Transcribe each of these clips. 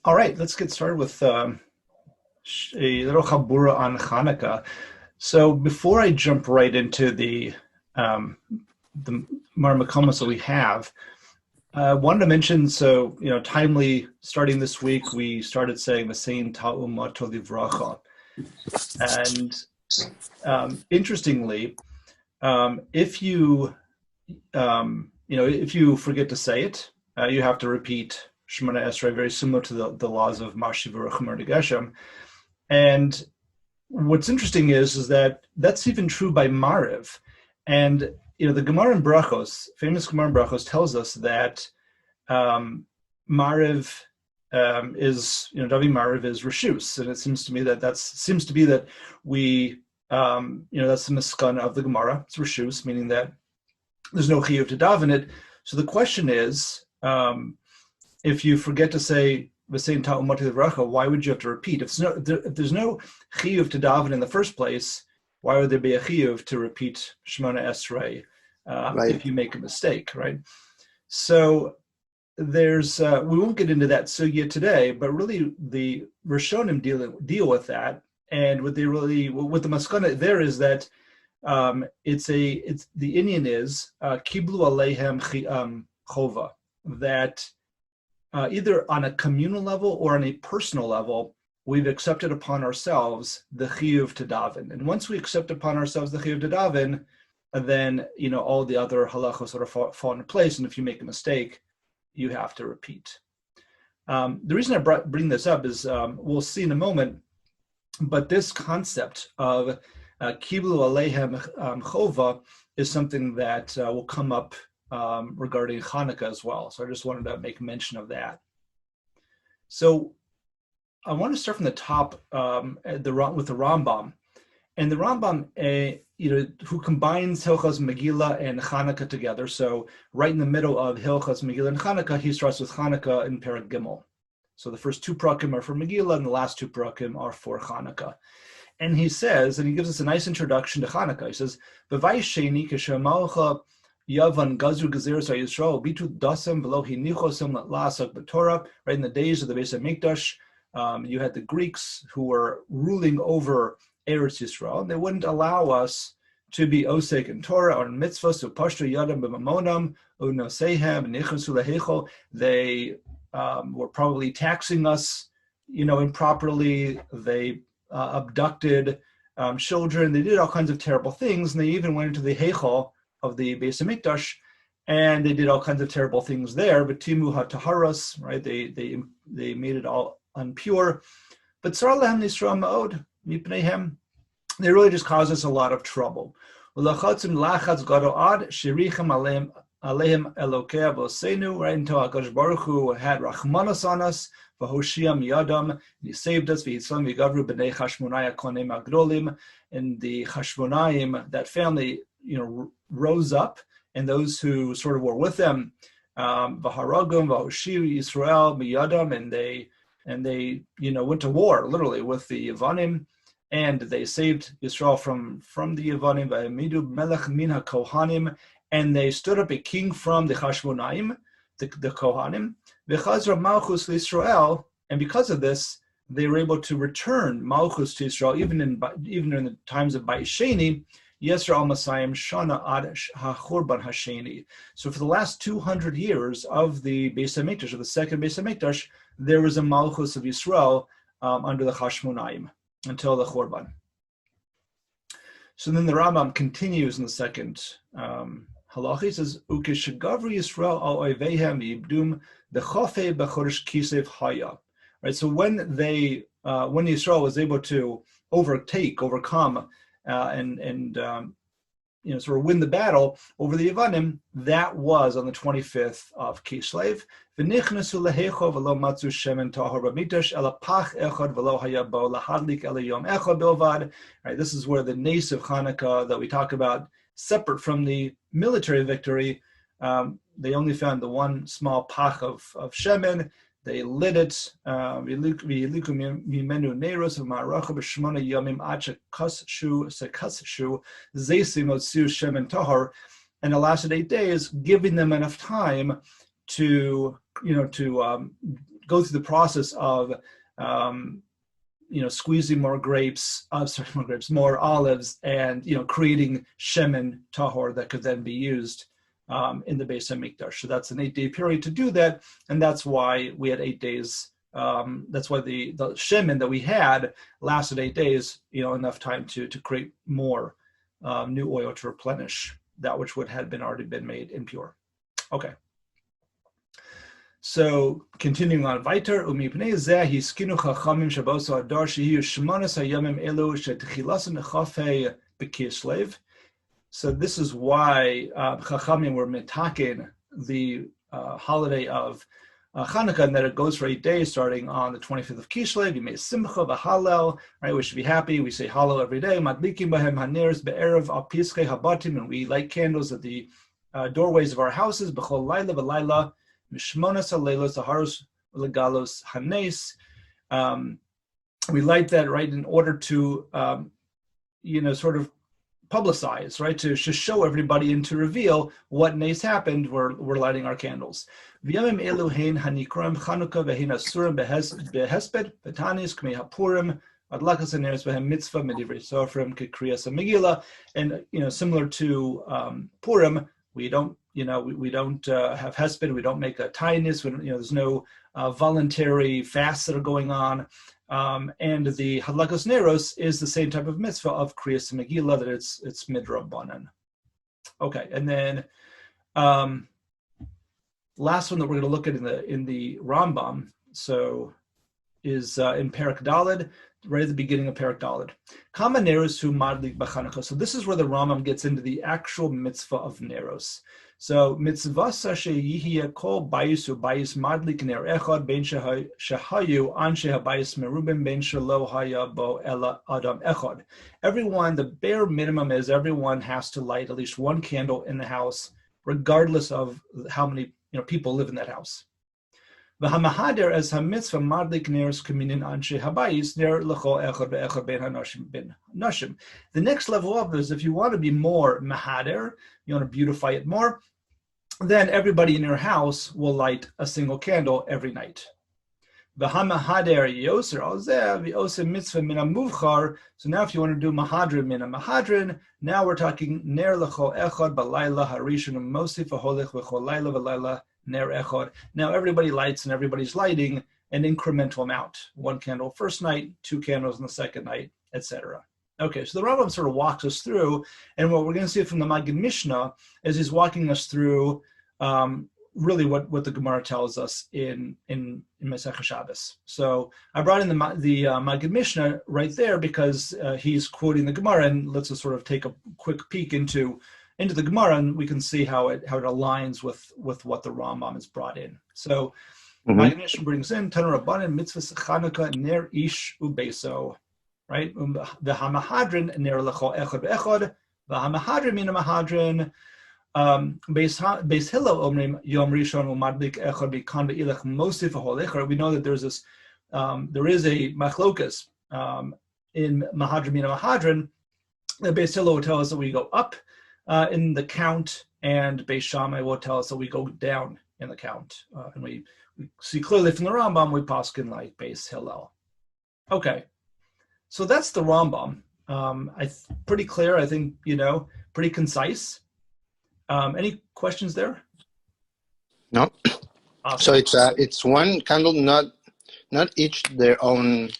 All right, let's get started with a little chabura on Hanukah. So before I jump right into um, the marmakomas that we have, I wanted to mention, timely, starting this week, we started saying the same Ta'umato Livracha. And interestingly, if if you forget to say it, you have to repeat Shemona Esrei, very similar to the laws of Mashiv Chomer Geshem. And what's interesting is that that's even true by Mariv. And the Gemara in Brachos, famous Gemara in Brachos, tells us that Mariv is, Davi Mariv is Rishus, and it seems to me that we, that's the Miskana of the Gemara. It's Rishus, meaning that there's no chiyuv to daven it. So the question is, if you forget to say v'sein ta'umati l'vracha, why would you have to repeat? If there's no chiyuv to daven in the first place, why would there be a chiyuv to repeat Shemona Esrei if you make a mistake, right? So there's we won't get into that sugya today, but really the Rishonim deal with that, and what the maskana there is that it's the Indian is kiblu aleihem chova, that either on a communal level or on a personal level, we've accepted upon ourselves the chiyuv to daven. And once we accept upon ourselves the chiyuv to daven, then all the other halachos sort of fall into place. And if you make a mistake, you have to repeat. The reason I bring this up is we'll see in a moment, but this concept of kiblu aleihem chova is something that will come up regarding Hanukah as well. So I just wanted to make mention of that. So I want to start from the top with the Rambam. And the Rambam, who combines Hilchos Megillah and Hanukah together. So right in the middle of Hilchos Megillah and Hanukah, he starts with Hanukah in Perek Gimel. So the first two prakim are for Megillah and the last two prakim are for Hanukah. And he says, and he gives us a nice introduction to Hanukah. He says, "V'vay sheni k'shemalcha Yavan Gazru Gezeres Yisrael Bitu Dasam V'lo Hinichosem Lasak B'Torah." Right in the days of the Beis Hamikdash, you had the Greeks who were ruling over Eretz Yisrael, and they wouldn't allow us to be osek in Torah or in mitzvahs. So Pashtu Yadam B'Mamonam Unosehem Nichasu Lehechol. They were probably taxing us, improperly. They abducted children. They did all kinds of terrible things, and they even went into the Heichal of the Beis Hamikdash, and they did all kinds of terrible things there. But timu hataharas, right? They made it all unpure. But tzar lehem nisra ma'od mipneihem. They really just caused us a lot of trouble. Ulachatzim lachatz gadol ad shirichem alehem elokei avosenu, right? Until HaKadosh Baruch Hu had rachmanos on us, v'hoshiyam yadam, and he saved us. V'yitzlam v'gavru b'nei Chashmonai konem agdolim, and the Chashmonaim, that family, rose up, and those who sort of were with them, v'haragum v'hoshiu Yisrael miyadam, and they went to war literally with the Yevanim, and they saved Yisrael from the Yevanim. V'amidu melech min haKohanim, and they stood up a king from the Chashmonaim, the Kohanim. V'chazra malchus l'Yisrael, and because of this, they were able to return malchus to Israel even in the times of Bais Sheni. Yisrael Masayim Shana Ad HaChurban Hasheni. So for the last 200 years of the Beis Hamikdash, of the second Beis Hamikdash, there was a Malchus of Yisrael under the Chashmonaim until the Churban. So then the Rambam continues in the second halacha. He says, "Ukeshagavru Yisrael al oivehem yibdum bechofe bechorish kisev haya." Right. So when Yisrael was able to overcome, and sort of win the battle over the Yevanim, that was on the 25th of Kislev. V'nichnasu lehecho v'lo matzu shemen tahor b'mikdash ela pach echad v'lo haya bo lahadlik ela yom echad bilvad. Right, this is where the nace of Hanukah that we talk about, separate from the military victory, they only found the one small pach of shemen. They lit it. And the lasted 8 days, giving them enough time to go through the process of squeezing more more olives, and creating shemen tahor that could then be used in the Beis Hamikdash. So that's an 8-day period to do that, and that's why we had 8 days. That's why the shemen that we had lasted 8 days. Enough time to create more new oil to replenish that which had already been made impure. Okay. So continuing on, weiter umipnei zeh hiskinu chachamim shaboso adar shehiyu shmonas hayamim elu shetchilasen chafei bekislev. So this is why chachamim were mitaken the holiday of Hanukah, and that it goes for 8 days, starting on the 25th of Kislev. You may simcha v'halel, right? We should be happy. We say halel every day. Madlikim bahem haneres be'erev al piskei habatim, and we light candles at the doorways of our houses. B'chol laila v'laila. Mishmonas haleilos aharos legalos hanes. We light that, right, in order to, sort of publicize, right, to show everybody and to reveal what nace happened. We're lighting our candles. V'yamim elu hein hanikram Chanukah v'hein asurim behesped v'tanis k'mei hapurim adlakas haneres v'hem mitzvah medivrei sofrim k'kriyas Megillah. And similar to Purim, we don't. We don't have hesped. We don't make a tainus. There's no voluntary fasts that are going on. And the hadlakas neros is the same type of mitzvah of kriyas Megillah, that it's midrabanan. Okay, and then last one that we're going to look at in the Rambam, so is in Perek Daled, right at the beginning of Perek Daled. Kama neros hu madlik b'Chanukah. So this is where the Rambam gets into the actual mitzvah of neros. So mitzvah sheyihya kol bayis u bayis madlik ner echad ben shehayu anshe habayis merubim ben shelo haya bo ela adam echad. Everyone, the bare minimum is everyone has to light at least one candle in the house, regardless of how many people live in that house. V'hamahader as hamitzvah madlik neros kaminin anshe habayis ner lecho echad ve'echad ben hanashim ben nashim. The next level up is, if you want to be more mahader, you want to beautify it more, then everybody in your house will light a single candle every night. V'hamahader yoser alzeh v'oseh mitzvah min hamuvchar. So now if you want to do mahadrin min hamahadrin, now we're talking ner lecho echad balayla harishon mosif v'holech v'chol layla v'layla ner echad. Now everybody lights and everybody's lighting an incremental amount. One candle first night, 2 candles on the second night, etc. Okay, so the Rambam sort of walks us through, and what we're going to see from the Maggid Mishnah is he's walking us through really what the Gemara tells us in Masechah Shabbos. So I brought in the Maggid Mishnah right there because he's quoting the Gemara, and let's just sort of take a quick peek into the Gemara, and we can see how it aligns with what the Rambam has brought in. So Maggid Mishnah brings in Tanu Rabbanan mitzvah Chanukah ner ish ubeso. Right? The hamahadrin ner lecho echad ve'echad. The hamahadrin min hamahadrin. Beis Hillel omrim yom rishon umadlik echad bikan ve'ilach mosif v'holech. We know that there is a machlokas in mahadrin min hamahadrin. The Beis Hillel will tell us that we go up in the count, and Beis Shammai will tell us that we go down in the count. And we see clearly from the Rambam we paskin like Beis Hillel. Okay. So that's the Rambam. Pretty clear, I think, pretty concise. Any questions there? No. Awesome. So it's one candle, not each their own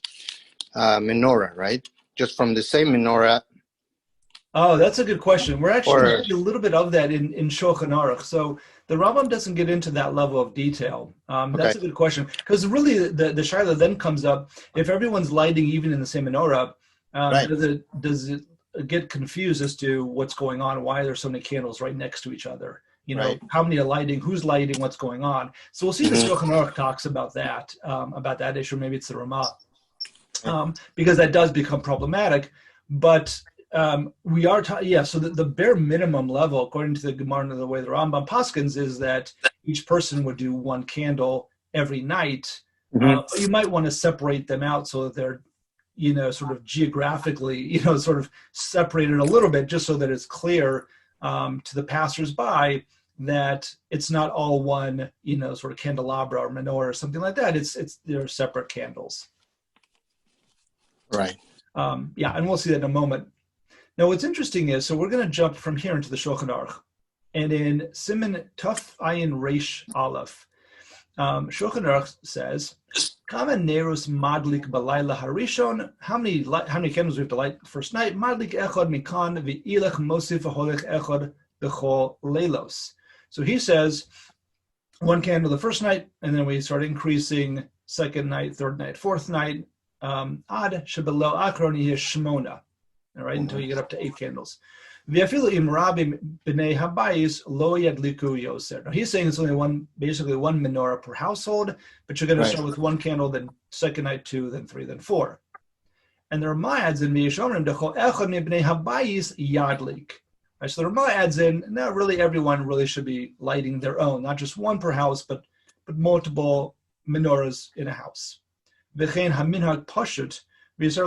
menorah, right? Just from the same menorah. Oh, that's a good question. We're actually going to see a little bit of that in Shulchan Aruch. So the Rambam doesn't get into that level of detail. That's a good question, because really the shaila then comes up: if everyone's lighting even in the same menorah, right, does it get confused as to what's going on? Why are there so many candles right next to each other? Right. How many are lighting? Who's lighting? What's going on? So we'll see the Shulchan Aruch talks about that issue. Maybe it's the Ramah, because that does become problematic. But we are so the bare minimum level, according to the Gemara and the way the Rambam paskins, is that each person would do one candle every night. But you might want to separate them out so that they're, sort of geographically, sort of separated a little bit, just so that it's clear to the passersby that it's not all one, sort of candelabra or menorah or something like that. They're separate candles. Right. And we'll see that in a moment. Now, what's interesting is, so we're going to jump from here into the Shulchan Aruch, and in Siman Tuf Ayin Reish Aleph, Shulchan Aruch says, "Kama nerus madlik balayla harishon." How many candles we have to light the first night? Madlik echad mikan v'ilech mosif v'holech echad b'chol leilos. So he says, one candle the first night, and then we start increasing second night, third night, fourth night, ad shebelo akroni shmona. All right, until you get up to 8 candles. Now, he's saying it's only basically one menorah per household, but you're going to start with 1 candle, then second night 2, then 3, then 4. And the Ramah adds in yadlik. Right, so the Ramah adds in, now really everyone really should be lighting their own, not just one per house, but multiple menorahs in a house. V'chein haminhag pashut. And the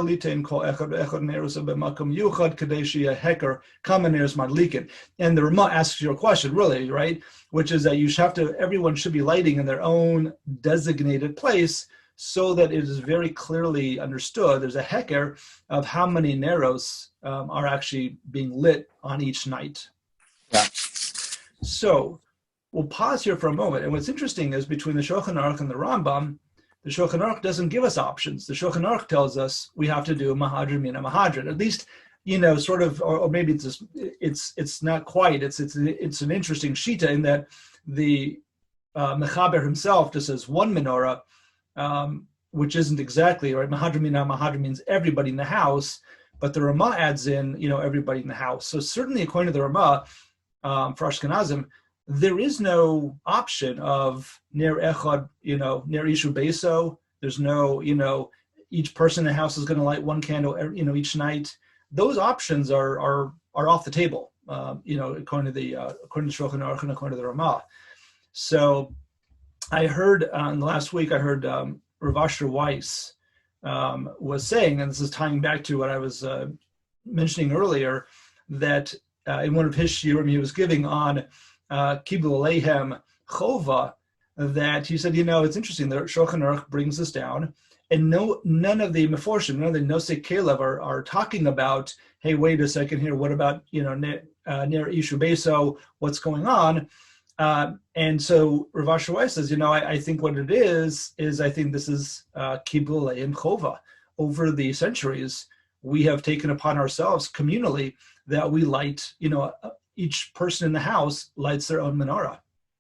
Ramah asks your question, really, right? Which is that everyone should be lighting in their own designated place so that it is very clearly understood. There's a heker of how many neros are actually being lit on each night. Yeah. So we'll pause here for a moment. And what's interesting is between the Shulchan Aruch and the Rambam, the Shulchan Aruch doesn't give us options. The Shulchan Aruch tells us we have to do mahadran mina mahadran. At least, sort of, or maybe it's not quite. It's an interesting shita in that the Mechaber himself just says one menorah, which isn't exactly right. Mahadran mina mahadran means everybody in the house, but the Ramah adds in everybody in the house. So certainly, according to the Ramah, for Ashkenazim, there is no option of ner echad, ner ishu beso. There's no, each person in the house is going to light 1 candle, each night. Those options are off the table, according to Shulchan Aruch and according to the Ramah. So I heard last week, Rav Asher Weiss was saying, and this is tying back to what I was mentioning earlier, that in one of his shiurim he was giving on Kibul Alehem Chova, that he said, it's interesting that Shulchan Aruch brings this down, and none of the Meforshim, none of the Nosei Kelev are talking about, hey, wait a second here, what about, Ner Ishu Beso, what's going on? And so Rav Asher Weiss says, I think what it is I think this is Kibul Alehem Chova. Over the centuries, we have taken upon ourselves communally that we light, each person in the house lights their own menorah.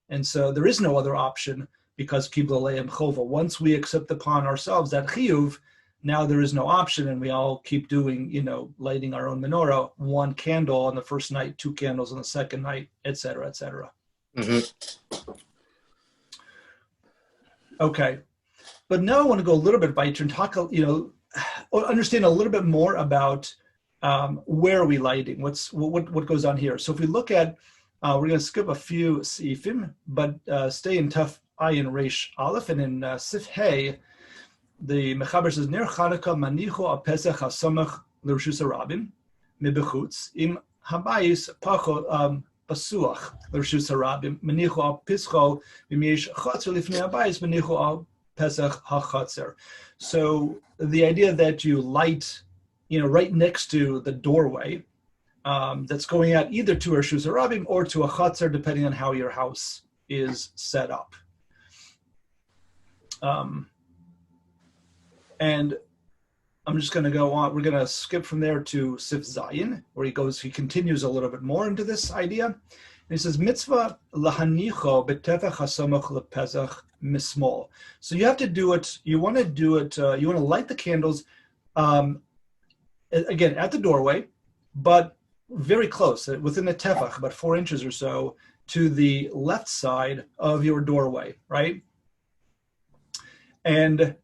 And so there is no other option because Kibul Alehem Chova. Once we accept upon ourselves that chiyuv, now there is no option, and we all keep doing, lighting our own menorah, 1 candle on the first night, 2 candles on the second night, et cetera, et cetera. Mm-hmm. Okay. But now I want to go a little bit weiter and talk, or understand a little bit more about where are we lighting? What goes on here? So if we look at, we're going to skip a few seifim, but stay in Tuf Ayin Reish Aleph, and in Sif Hey, the Mechaber says, Ner Hanukah manichu al Pesach hasamach l'Rishus Harabim mibechutz im habayis pacho pasuach l'Rishus Harabim manichu al pischo v'miesh chatzer lifnei habayis manichu al Pesach hachatzer. So the idea that you light, right next to the doorway, that's going out either to a Rishus Harabim or to a Chatzar, depending on how your house is set up. And I'm just going to go on. We're going to skip from there to Sif Zayin, where he continues a little bit more into this idea. And he says, Mitzvah lahanicho betefach hasamach lepezach mismol. So you have to do it, you want to light the candles, again, at the doorway, but very close, within the tefach, about 4 inches or so, to the left side of your doorway, right? And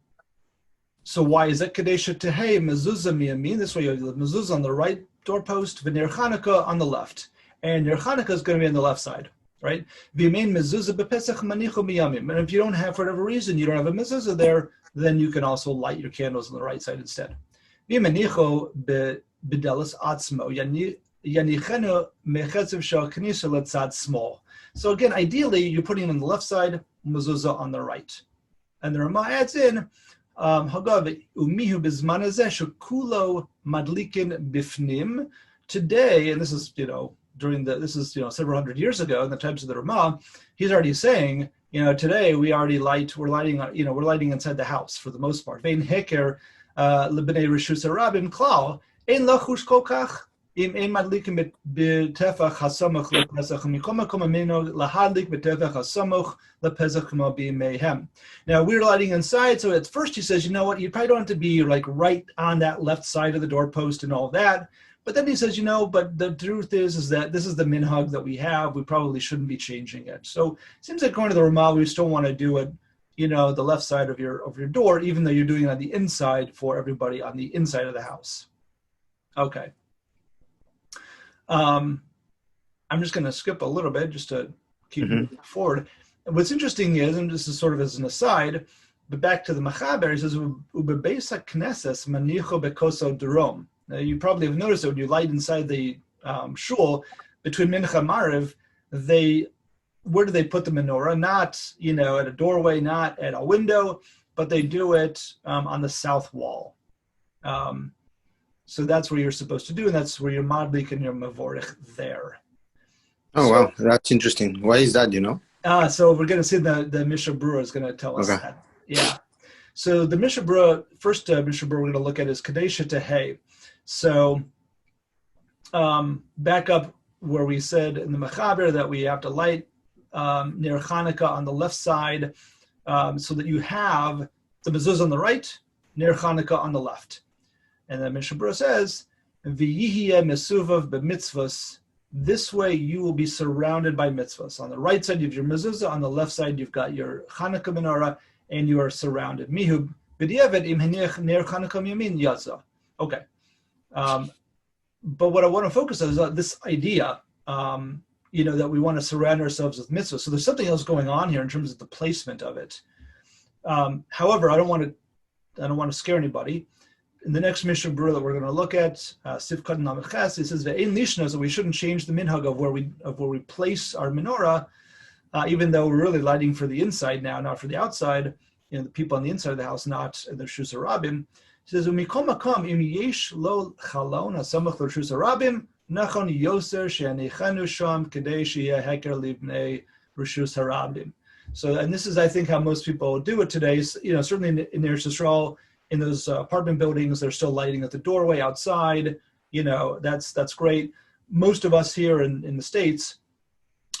so why is it? Kadesha tehei mezuzah miyamin. This way you have the mezuzah on the right doorpost, v'ner Chanukah on the left. And your Chanukah is going to be on the left side, right? V'yemein mezuzah bepesach manichu miyamim. And if you don't have, for whatever reason, you don't have a mezuzah there, then you can also light your candles on the right side instead. V'yemenichu b'delas atzmo. Yanichenu mechetzev shal knisa letzad small. So again, ideally, you're putting it on the left side, mezuzah on the right. And the Ramah adds in, Hagav umihu bizman hazeh shekulo madlikin bifnim. Today, and this is several hundred years ago in the times of the Ramah, he's already saying, today we're lighting inside the house for the most part. Vein heker lebnei reshus harabim klal ein lachush kokach im ein madlikin betefach hasamuch lepesach mikol makom amino lahadlik betefach hasamuch lepesach k'mo b'yimeihem. Now we're lighting inside, so at first he says, you know what, you probably don't have to be like right on that left side of the doorpost and all that. But then he says, but the truth is that this is the minhag that we have. We probably shouldn't be changing it. So it seems like according to the Ramah, we still want to do it, the left side of your door, even though you're doing it on the inside for everybody on the inside of the house. Okay. I'm just going to skip a little bit just to keep moving forward. And what's interesting is, and this is sort of as an aside, but back to the Machaber, he says, "Ubebeisa knesses manicho bekoso darom." Now, you probably have noticed that when you light inside the shul between Mincha and Mariv, where do they put the menorah? Not at a doorway, not at a window, but they do it on the south wall. So that's where you're supposed to do, and that's where your madlik and your mavorich there. Oh, wow, that's interesting. Why is that? So we're going to see the Mishnah Berurah is going to tell us that. Yeah. So the Mishnah Berurah, first Mishnah Berurah we're going to look at is Kadesha Tehei. So back up where we said in the Mechaber that we have to light near Hanukah on the left side, so that you have the mezuzah on the right, near Hanukah on the left. And then Mishnah Berurah says, "V'yihiyeh mesuvav b'mitzvos." This way you will be surrounded by mitzvahs. On the right side you have your mezuzah, on the left side you've got your Hanukah menorah, and you are surrounded. Mihu b'diavad im haniach ner Hanukah yamin yaza. Okay. But what I want to focus on is this idea, that we want to surround ourselves with mitzvahs. So there's something else going on here in terms of the placement of it. However, I don't want to scare anybody. In the next Mishnah Berurah that we're going to look at, Sifkat Namiches, it says ve'ein lishna, so we shouldn't change the minhag of where we place our menorah, even though we're really lighting for the inside now, not for the outside. The people on the inside of the house, not in the Reshus Harabim. It says u'mikol makom im yesh lo chalon hasamach l'Reshus Harabim nachon yoser she'anichanu sham kedei sheyeh heker libnei Reshus Harabim. So, and this is, I think, how most people do it today. Certainly in Eretz Yisrael, in those apartment buildings, they're still lighting at the doorway outside. That's great. Most of us here in the States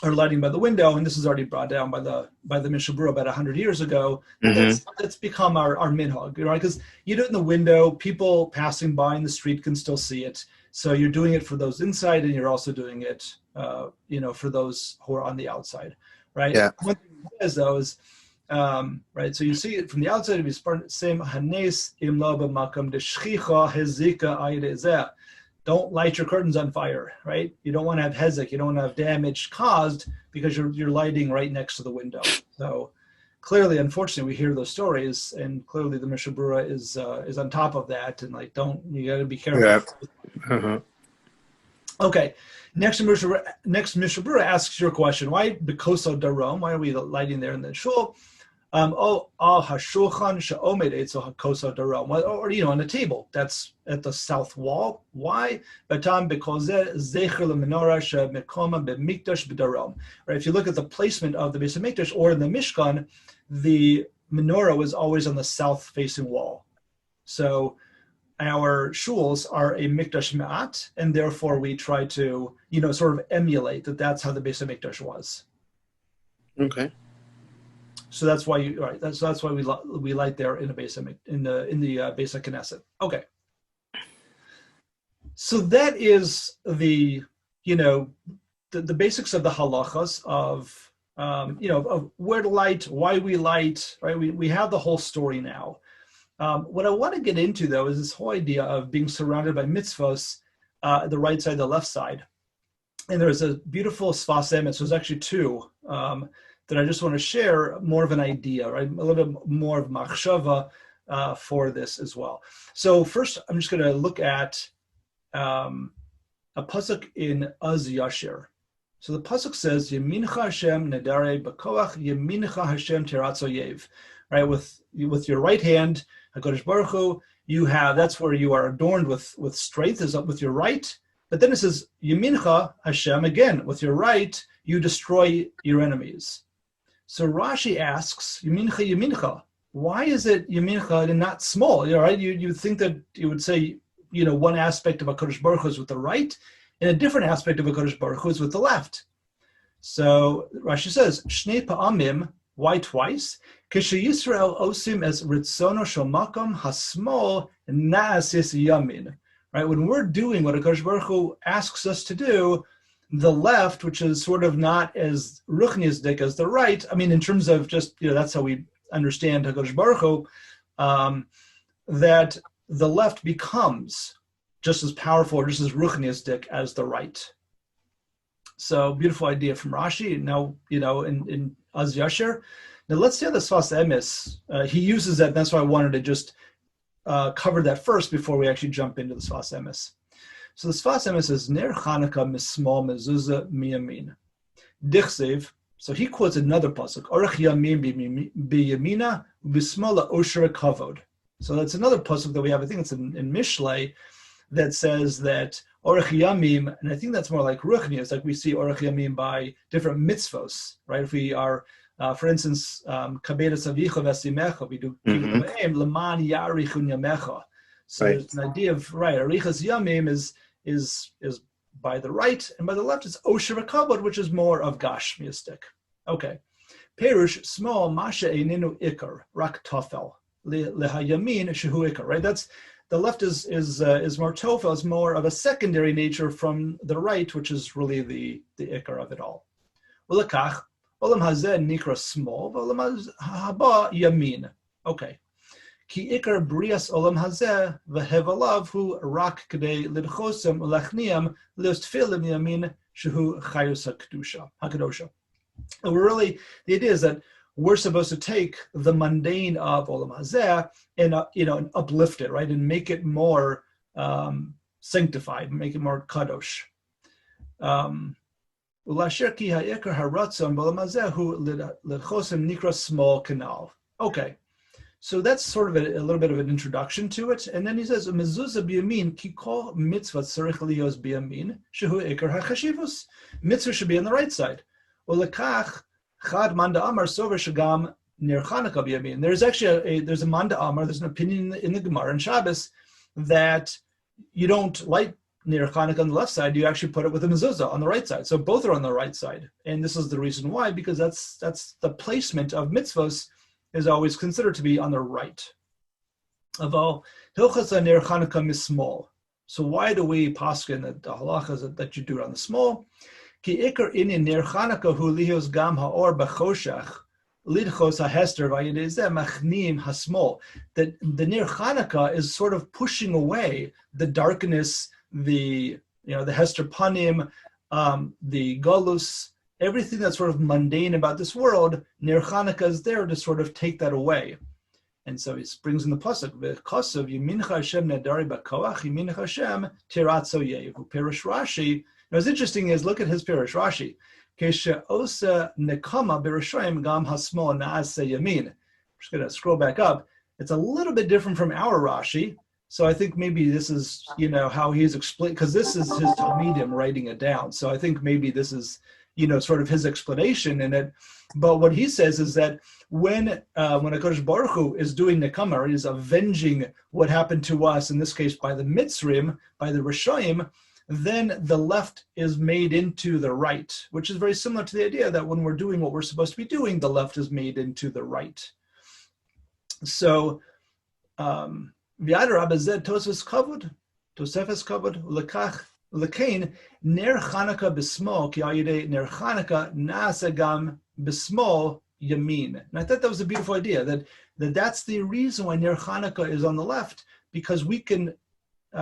are lighting by the window, and this is already brought down by the Mishnah Berurah about 100 years ago. That's become our minhag, right? Because you do it in the window, people passing by in the street can still see it. So you're doing it for those inside, and you're also doing it, for those who are on the outside, right? Yeah. One thing it says though is, right, so you see it from the outside of his same hanes im lo b'makam deshchicha hezika ayidezeh. Don't light your curtains on fire, right? You don't want to have hezek, you don't want to have damage caused because you're lighting right next to the window. So clearly, unfortunately, we hear those stories, and clearly the Mishnah Berurah is on top of that, and you got to be careful. Yeah. Okay. Next Mishnah Berurah asks your question. Why bekoso darom? Why are we lighting there in the shul? Hashulchan she'omed etzel hakoso darom. Or on the table that's at the south wall. Why? Batam bekozeh zecher lemenorah she'mekoma b'mikdash b'darom. Right. If you look at the placement of the Beis HaMikdash or in the Mishkan, the menorah was always on the south-facing wall. So our shuls are a mikdash me'at, and therefore we try to, sort of emulate that. That's how the Beis HaMikdash was. Okay. So that's why that's why we light there in the Beis HaKnesset. Okay. So that is the basics of the halachas of of where to light, why we light. Right. We have the whole story now. What I want to get into, though, is this whole idea of being surrounded by mitzvos, the right side, the left side. And there's a beautiful sfas emes. There's actually two that I just want to share more of an idea, right? A little bit more of machshava for this as well. So first, I'm just going to look at a pasuk in Az Yashir. So the pasuk says, "Yemincha Hashem nedare b'koach, Yemincha Hashem tiratz oyev." Right, with your right hand, HaKadosh Baruch Hu, you have, that's where you are adorned with strength, is up with your right. But then it says, Yemincha Hashem, again, with your right, you destroy your enemies. So Rashi asks, Yemincha, Yemincha, why is it Yemincha and not small? Right? You think that you would say, one aspect of HaKadosh Baruch Hu is with the right, and a different aspect of HaKadosh Baruch Hu is with the left. So Rashi says, Shnei pa'amim, why twice? Kishe Yisrael osim as ritzono shomakom hasmol na'asis yamin. Right, when we're doing what HaKadosh Baruch Hu asks us to do, the left, which is sort of not as ruchniistic as the right, I mean, in terms of just, that's how we understand HaKadosh Baruch Hu, that the left becomes just as powerful or just as ruchniistic as the right. So, beautiful idea from Rashi. Now, in Az Yasher. Now, let's see how the Sfas Emes, he uses that, and that's why I wanted to just cover that first before we actually jump into the Sfas Emes. So the Sfas Emes says, Ner Hanukah mismol mezuzah miyamin. Dichsev, so he quotes another pasuk, Orach yamin biyamina bismola osher kavod. So that's another pasuk that we have, I think it's in Mishlei, that says that Orach Yamim, and I think that's more like Ruchnius, like we see Orach Yamim by different mitzvos, right? If we are, for instance, Kabedas Avicha Vesimecha, we do Leman Yarichun Yamecha. So there's an idea of, right, Arichas Yamim is by the right, and by the left is Osher Kabod, which is more of Gashmiistic. Okay. Perush, small, Masha Eininu Ikar, Rak Tofel, Lehayamin Shehu Ikar, right? That's the left is more tofel, is more of a secondary nature from the right, which is really the ikar of it all. Ulakach, olam hazeh nikra small, olam haba yamin. Okay. Ki ikar brias olam hazeh v'hevalav hu rak k'dei lidchosem ulachniam liostfilim yamin shehu chayus hakadosha. And really, the idea is that we're supposed to take the mundane of Olam Hazeh and and uplift it, right, and make it more sanctified, make it more kadosh. Okay, so that's sort of a little bit of an introduction to it, and then he says, "Mezuzah biyamin ki kol mitzvah tzarich liyos biyamin shehu ikar hachashivus." Mitzvah should be on the right side. Ulekach. Chad Manda Amar Sover Shagam Ner Hanukah B'Yamin. There's actually there's a Manda Amar, there's an opinion in the Gemara and Shabbos that you don't light Ner Hanukah on the left side, you actually put it with a mezuzah on the right side. So both are on the right side. And this is the reason why, because that's the placement of mitzvos is always considered to be on the right. Aval Hilchas Ner Hanukah Mismol. So why do we paskin that the halachas that you do it on the small? Ki ikar inin ner Hanukah hu lihos gam haor b'choshech lidchos hahester v'yedezeh machnim hasmol. That the ner Hanukah is sort of pushing away the darkness, the hester panim, the galus, everything that's sort of mundane about this world. Ner Hanukah is there to sort of take that away. And so he brings in the pasuk, v'kosav Yemincha Hashem nedari b'koach Yemincha Hashem tiratz oyev. Perish Rashi. What's interesting is, look at his Pirush Rashi. Keshe osa nekama b'rishayim gam hasmol na'aseh yamin. I'm just going to scroll back up. It's a little bit different from our Rashi. So I think maybe this is, how he's explained, because this is his Talmidim writing it down. So I think maybe this is, sort of his explanation in it. But what he says is that when HaKadosh Baruch Hu is doing nekama, is avenging what happened to us, in this case by the Mitzrim, by the Rishayim, then the left is made into the right, which is very similar to the idea that when we're doing what we're supposed to be doing, the left is made into the right. So, V'yadar abazed tosefes kavod lekach lekain ner Hanukah b'smol ki ayidei ner Hanukah na'aseh gam b'smol yamin. And I thought that was a beautiful idea, that's the reason why ner Hanukah is on the left, because we can,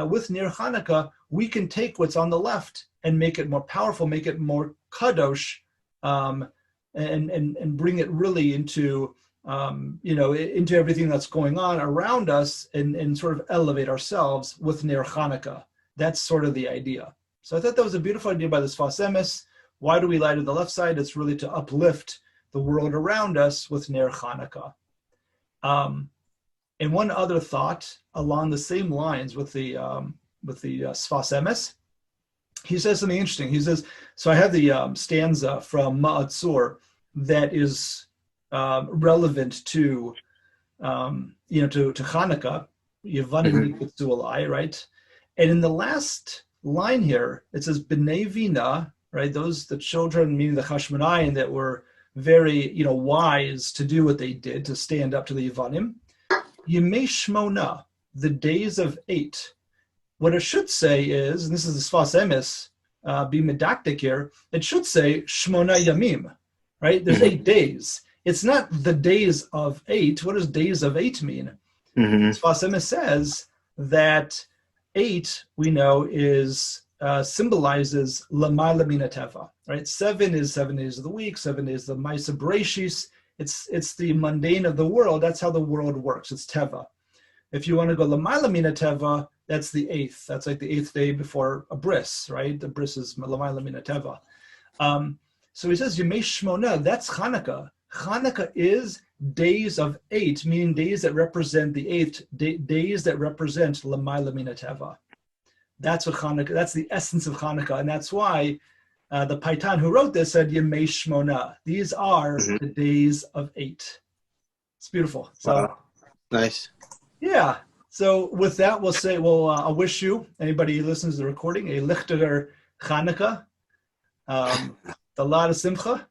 with ner Hanukah, we can take what's on the left and make it more powerful, make it more kadosh, and bring it really into, into everything that's going on around us, and sort of elevate ourselves with ner Hanukah. That's sort of the idea. So I thought that was a beautiful idea by the Sfas Emes. Why do we light at the left side? It's really to uplift the world around us with Ner Hanukah. And one other thought along the same lines with the Sfas Emes, he says something interesting. He says, so I have the stanza from Ma'atzur that is relevant to Chanukah, Yevanim Nikutzu Alai, right? And in the last line here, it says B'nei Vina, right? Those the children, meaning the Chashmonayim, that were very wise to do what they did to stand up to the Yevanim. Yemei Shmona, the days of 8. What it should say is, and this is the Sfas Emes, be medactic here, it should say Shmona Yamim, right? There's 8 days. It's not the days of 8. What does days of 8 mean? Sfas Emes says that 8, we know, is symbolizes Lamayla Mina Teva, right? 7 is 7 days of the week, 7 days of the Maisa Bereshis. It's the mundane of the world. That's how the world works. It's Teva. If you want to go Lamayla Mina Teva, that's the 8th. That's like the 8th day before a bris, right? The bris is Lamayla Mina Teva. So he says, Yemei Shmona, that's Chanukah. Chanukah is days of 8, meaning days that represent the 8th, days that represent Lamayla Mina Teva. That's what Chanukah, that's the essence of Chanukah. And that's why the Paitan who wrote this said, Yemei Shmona. These are the days of 8. It's beautiful. So, wow. Nice. Yeah. So with that, we'll say, I'll wish you, anybody who listens to the recording, a lichtiger Chanukah, the lot of simcha.